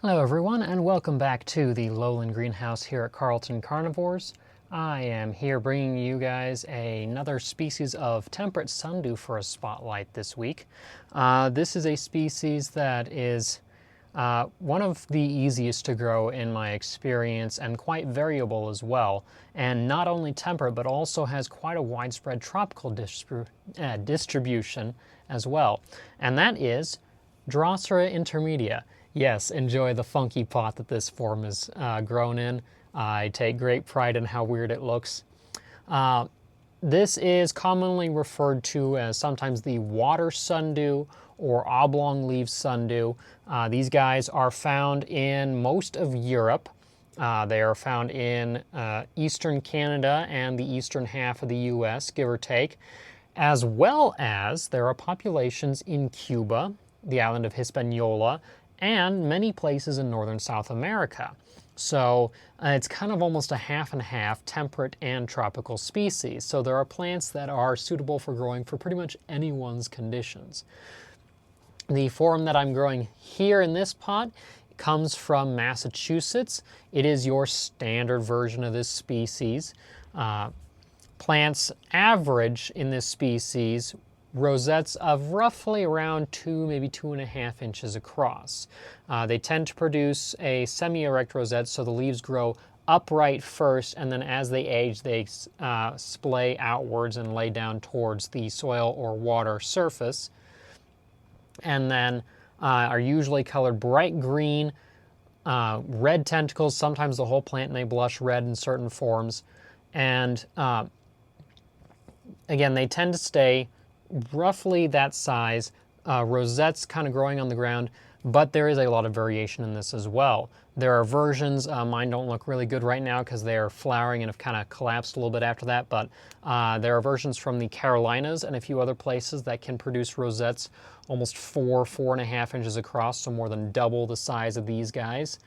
Hello everyone, and welcome back to the Lowland Greenhouse here at Carlton Carnivores. I am here bringing you guys another species of temperate sundew for a spotlight this week. This is a species that is one of the easiest to grow in my experience and quite variable as well, and not only temperate but also has quite a widespread tropical distribution as well, and that is Drosera intermedia. Yes, enjoy the funky pot that this form is grown in. I take great pride in how weird it looks. This is commonly referred to as sometimes the water sundew or oblong leaf sundew. These guys are found in most of Europe. They are found in eastern Canada and the eastern half of the US, give or take, as well as there are populations in Cuba, the island of Hispaniola, and many places in northern South America. So it's kind of almost a half and half temperate and tropical species. So there are plants that are suitable for growing for pretty much anyone's conditions. The form that I'm growing here in this pot comes from Massachusetts. It is your standard version of this species. Plants average in this species rosettes of roughly around 2, maybe 2.5 inches across. They tend to produce a semi-erect rosette, so the leaves grow upright first, and then as they age, they splay outwards and lay down towards the soil or water surface, and then are usually colored bright green, red tentacles. Sometimes the whole plant may blush red in certain forms, and again, they tend to stay roughly that size, rosettes kind of growing on the ground, but there is a lot of variation in this as well. There are versions, mine don't look really good right now because they are flowering and have kind of collapsed a little bit after that, but there are versions from the Carolinas and a few other places that can produce rosettes almost 4.5 inches across, so more than double the size of these guys.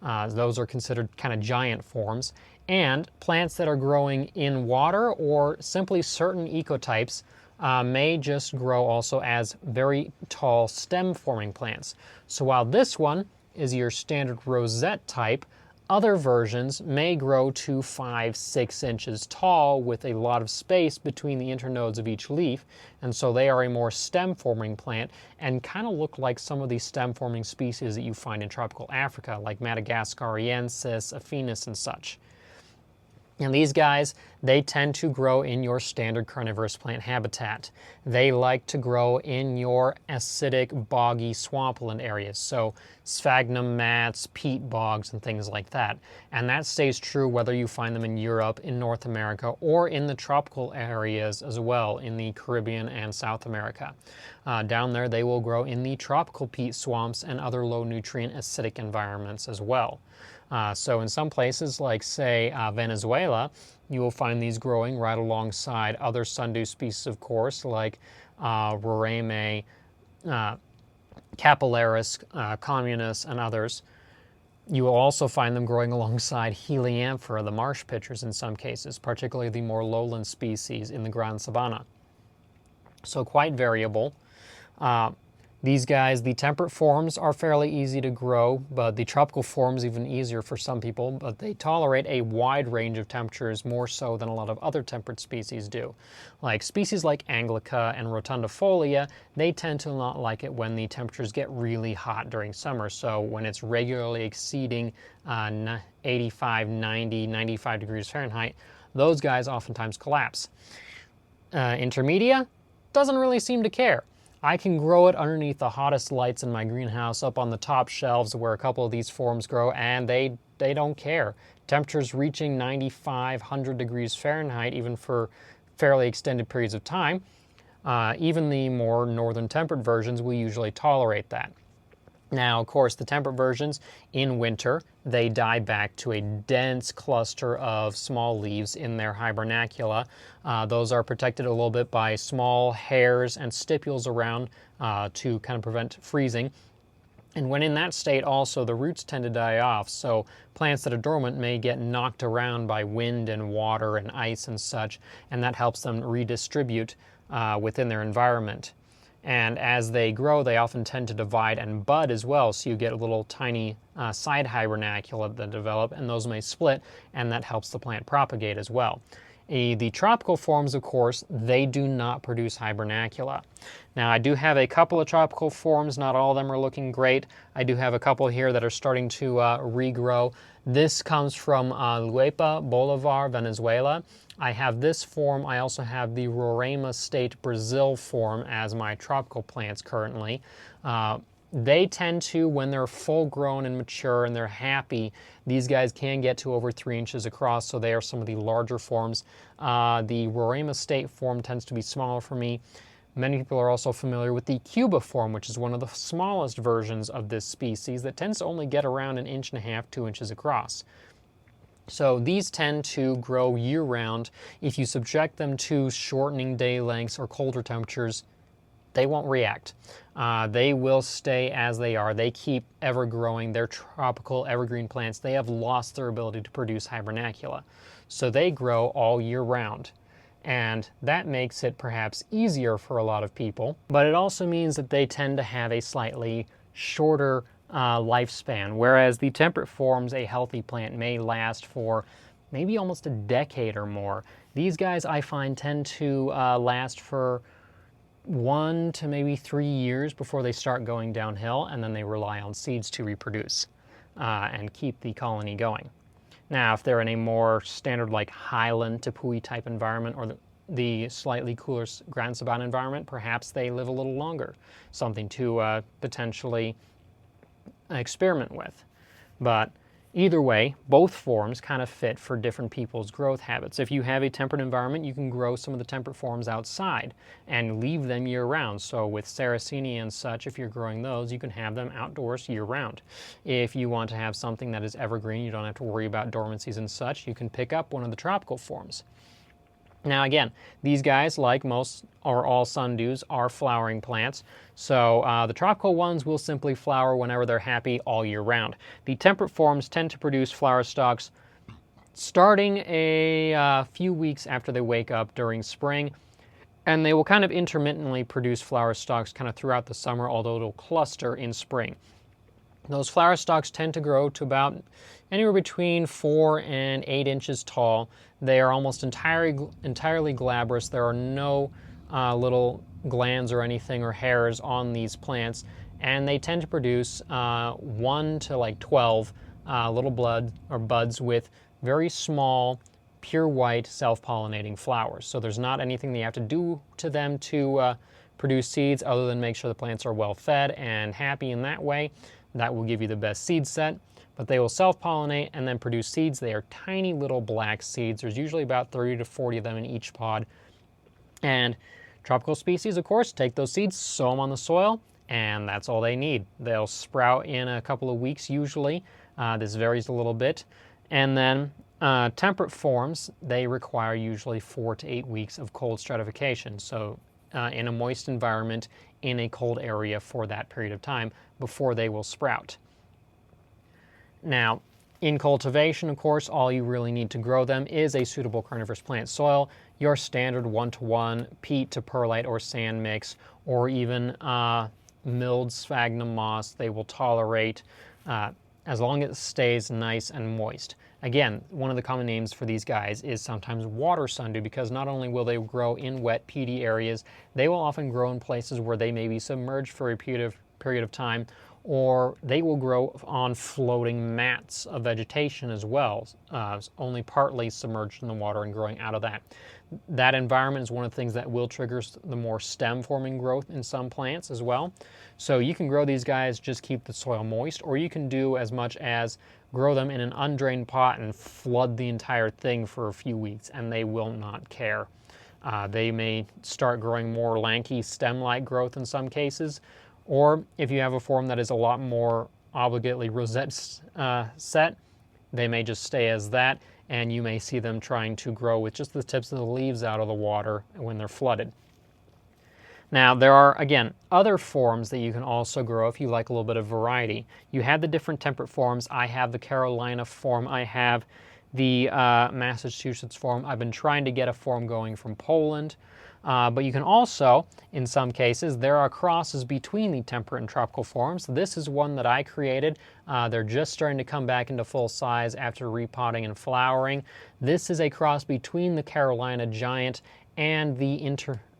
Those are considered kind of giant forms. And plants that are growing in water or simply certain ecotypes may just grow also as very tall stem-forming plants. So while this one is your standard rosette type, other versions may grow to 5-6 inches tall with a lot of space between the internodes of each leaf, and so they are a more stem-forming plant and kind of look like some of these stem-forming species that you find in tropical Africa, like Madagascariensis, Aphanis, and such. And these guys, they tend to grow in your standard carnivorous plant habitat. They like to grow in your acidic, boggy, swampland areas, so sphagnum mats, peat bogs, and things like that. And that stays true whether you find them in Europe, in North America, or in the tropical areas as well, in the Caribbean and South America. Down there, they will grow in the tropical peat swamps and other low-nutrient acidic environments as well. So in some places, like say Venezuela, you will find these growing right alongside other sundew species, of course, like Roraima, Capillaris, Communis, and others. You will also find them growing alongside Helianthera, the marsh pitchers in some cases, particularly the more lowland species in the Grand Sabana. So quite variable. These guys, the temperate forms are fairly easy to grow, but the tropical forms even easier for some people, but they tolerate a wide range of temperatures more so than a lot of other temperate species do. Like species like Anglica and rotundifolia, they tend to not like it when the temperatures get really hot during summer, so when it's regularly exceeding 85, 90, 95 degrees Fahrenheit, those guys oftentimes collapse. Intermedia doesn't really seem to care. I can grow it underneath the hottest lights in my greenhouse up on the top shelves where a couple of these forms grow, and they don't care. Temperatures reaching 95, 100 degrees Fahrenheit, even for fairly extended periods of time. Even the more northern temperate versions will usually tolerate that. Now, of course, the temperate versions, in winter, they die back to a dense cluster of small leaves in their hibernacula. Those are protected a little bit by small hairs and stipules around to kind of prevent freezing. And when in that state also, the roots tend to die off, so plants that are dormant may get knocked around by wind and water and ice and such, and that helps them redistribute within their environment. And as they grow, they often tend to divide and bud as well, so you get little tiny side hibernacula that develop, and those may split, and that helps the plant propagate as well. The tropical forms, of course, they do not produce hibernacula. Now, I do have a couple of tropical forms. Not all of them are looking great. I do have a couple here that are starting to regrow. This comes from Luepa, Bolivar, Venezuela. I have this form. I also have the Roraima State, Brazil form as my tropical plants currently. They tend to, when they're full grown and mature and they're happy, these guys can get to over 3 inches across, so they are some of the larger forms. The Roraima State form tends to be smaller for me. Many people are also familiar with the Cuba form, which is one of the smallest versions of this species that tends to only get around 1.5 inches, 2 inches across. So these tend to grow year-round. If you subject them to shortening day lengths or colder temperatures, they won't react. They will stay as they are. They keep ever growing. They're tropical evergreen plants. They have lost their ability to produce hibernacula. So they grow all year round. And that makes it perhaps easier for a lot of people, but it also means that they tend to have a slightly shorter lifespan, whereas the temperate forms, a healthy plant may last for maybe almost a decade or more. These guys, I find, tend to last for 1 to maybe 3 years before they start going downhill, and then they rely on seeds to reproduce and keep the colony going. Now, if they're in a more standard like highland Tepui type environment or the slightly cooler Gran Sabana environment, perhaps they live a little longer, something to potentially experiment with. But either way, both forms kind of fit for different people's growth habits. If you have a temperate environment, you can grow some of the temperate forms outside and leave them year-round. So with Sarracenia and such, if you're growing those, you can have them outdoors year-round. If you want to have something that is evergreen, you don't have to worry about dormancies and such, you can pick up one of the tropical forms. Now again, these guys, like most or all sundews, are flowering plants. So the tropical ones will simply flower whenever they're happy all year round. The temperate forms tend to produce flower stalks starting a few weeks after they wake up during spring, and they will kind of intermittently produce flower stalks kind of throughout the summer, although it'll cluster in spring. Those flower stalks tend to grow to about anywhere between 4 and 8 inches tall. They are almost entirely glabrous. There are no little glands or anything or hairs on these plants, and they tend to produce 1 to like 12 little buds with very small, pure white, self-pollinating flowers. So there's not anything that you have to do to them to produce seeds other than make sure the plants are well fed and happy in that way. That will give you the best seed set, but they will self-pollinate and then produce seeds. They are tiny little black seeds. There's usually about 30 to 40 of them in each pod. And tropical species, of course, take those seeds, sow them on the soil, and that's all they need. They'll sprout in a couple of weeks usually. This varies a little bit. And then temperate forms, they require usually 4 to 8 weeks of cold stratification. So in a moist environment in a cold area for that period of time before they will sprout. Now, in cultivation, of course, all you really need to grow them is a suitable carnivorous plant soil, your standard 1-to-1 peat to perlite or sand mix, or even milled sphagnum moss. They will tolerate as long as it stays nice and moist. Again, one of the common names for these guys is sometimes water sundew, because not only will they grow in wet, peaty areas, they will often grow in places where they may be submerged for a period of time, or they will grow on floating mats of vegetation as well, only partly submerged in the water and growing out of that. That environment is one of the things that will trigger the more stem-forming growth in some plants as well. So you can grow these guys, just keep the soil moist, or you can do as much as grow them in an undrained pot and flood the entire thing for a few weeks, and they will not care. They may start growing more lanky stem-like growth in some cases, or if you have a form that is a lot more obligately rosette set, they may just stay as that, and you may see them trying to grow with just the tips of the leaves out of the water when they're flooded. Now, there are, again, other forms that you can also grow if you like a little bit of variety. You have the different temperate forms. I have the Carolina form. I have the Massachusetts form. I've been trying to get a form going from Poland. But you can also, in some cases, there are crosses between the temperate and tropical forms. This is one that I created. They're just starting to come back into full size after repotting and flowering. This is a cross between the Carolina Giant and the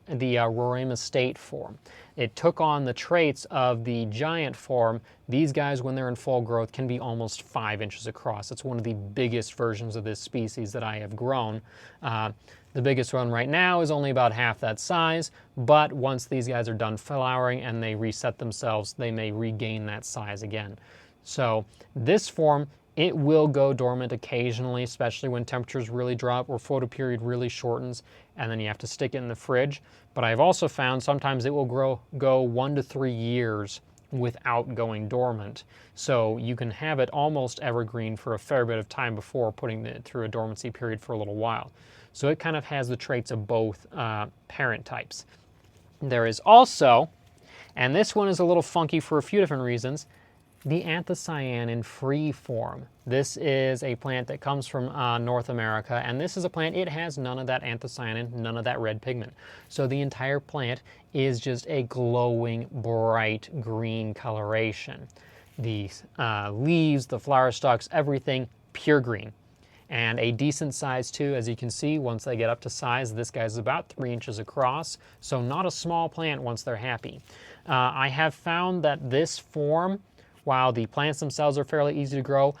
Roraima State form. It took on the traits of the giant form. These guys, when they're in full growth, can be almost 5 inches across. It's one of the biggest versions of this species that I have grown. The biggest one right now is only about half that size, but once these guys are done flowering and they reset themselves, they may regain that size again. So this form, it will go dormant occasionally, especially when temperatures really drop or photoperiod really shortens, and then you have to stick it in the fridge. But I've also found sometimes it will go 1 to 3 years without going dormant. So you can have it almost evergreen for a fair bit of time before putting it through a dormancy period for a little while. So it kind of has the traits of both parent types. There is also, and this one is a little funky for a few different reasons, the anthocyanin free form. This is a plant that comes from North America, and this is a plant, it has none of that anthocyanin, none of that red pigment. So the entire plant is just a glowing, bright green coloration. The leaves, the flower stalks, everything pure green. And a decent size too, as you can see, once they get up to size, this guy's about 3 inches across, so not a small plant once they're happy. I have found that this form, while the plants themselves are fairly easy to grow,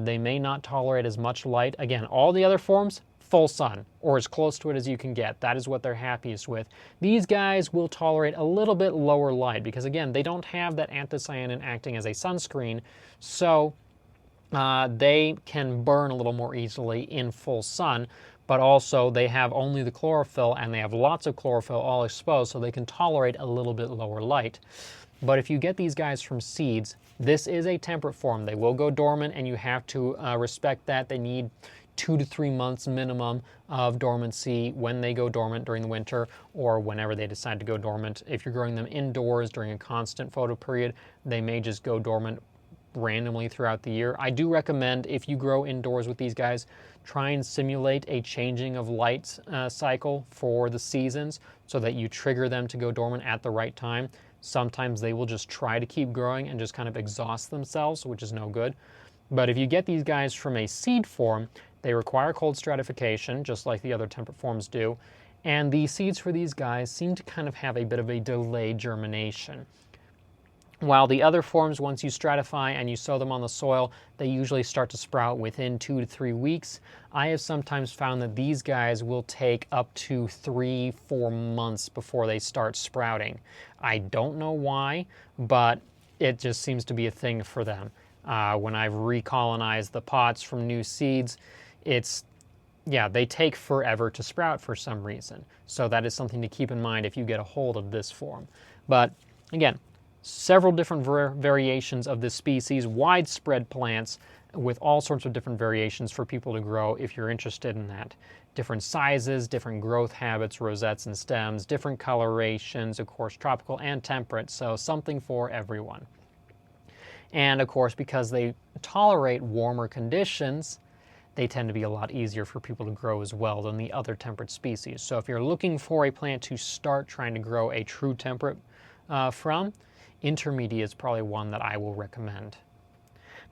they may not tolerate as much light. Again, all the other forms, full sun, or as close to it as you can get. That is what they're happiest with. These guys will tolerate a little bit lower light because, again, they don't have that anthocyanin acting as a sunscreen, so they can burn a little more easily in full sun, but also they have only the chlorophyll, and they have lots of chlorophyll all exposed, so they can tolerate a little bit lower light. But if you get these guys from seeds, this is a temperate form. They will go dormant, and you have to respect that. They need 2 to 3 months minimum of dormancy when they go dormant during the winter or whenever they decide to go dormant. If you're growing them indoors during a constant photo period, they may just go dormant randomly throughout the year. I do recommend, if you grow indoors with these guys, try and simulate a changing of light cycle for the seasons so that you trigger them to go dormant at the right time. Sometimes they will just try to keep growing and just kind of exhaust themselves, which is no good. But if you get these guys from a seed form, they require cold stratification, just like the other temperate forms do. And the seeds for these guys seem to kind of have a bit of a delayed germination. While the other forms, once you stratify and you sow them on the soil, they usually start to sprout within 2 to 3 weeks. I have sometimes found that these guys will take up to 3-4 months before they start sprouting. I don't know why, but it just seems to be a thing for them. When I've recolonized the pots from new seeds, they take forever to sprout for some reason. So that is something to keep in mind if you get a hold of this form. But again, several different variations of this species, widespread plants with all sorts of different variations for people to grow if you're interested in that. Different sizes, different growth habits, rosettes and stems, different colorations, of course tropical and temperate, so something for everyone. And of course, because they tolerate warmer conditions, they tend to be a lot easier for people to grow as well than the other temperate species. So if you're looking for a plant to start trying to grow a true temperate from, intermedia is probably one that I will recommend.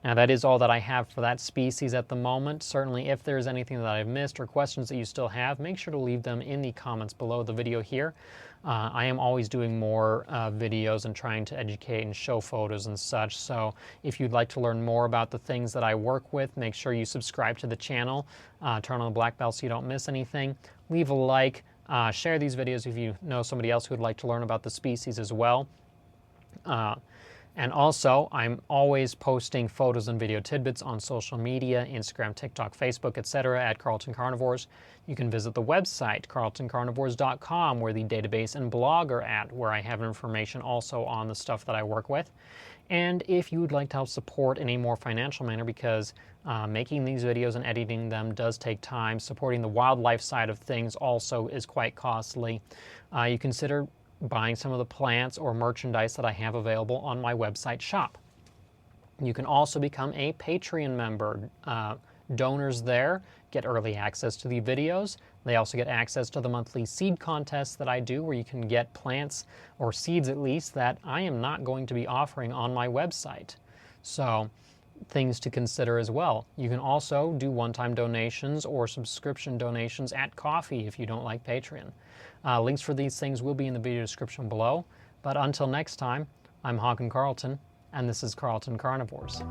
Now that is all that I have for that species at the moment. Certainly if there's anything that I've missed or questions that you still have, make sure to leave them in the comments below the video here. I am always doing more videos and trying to educate and show photos and such, so if you'd like to learn more about the things that I work with, make sure you subscribe to the channel, turn on the black bell so you don't miss anything, leave a like, share these videos if you know somebody else who would like to learn about the species as well. And also, I'm always posting photos and video tidbits on social media, Instagram, TikTok, Facebook, etc. at Carlton Carnivores. You can visit the website, carltoncarnivores.com, where the database and blog are at, where I have information also on the stuff that I work with. And if you would like to help support in a more financial manner, because making these videos and editing them does take time, supporting the wildlife side of things also is quite costly, you consider buying some of the plants or merchandise that I have available on my website shop. You can also become a Patreon member. Donors there get early access to the videos. They also get access to the monthly seed contests that I do, where you can get plants, or seeds at least, that I am not going to be offering on my website. So, things to consider as well. You can also do one-time donations or subscription donations at Ko-fi if you don't like Patreon. Links for these things will be in the video description below. But until next time, I'm Hagen Carlton, and this is Carlton Carnivores.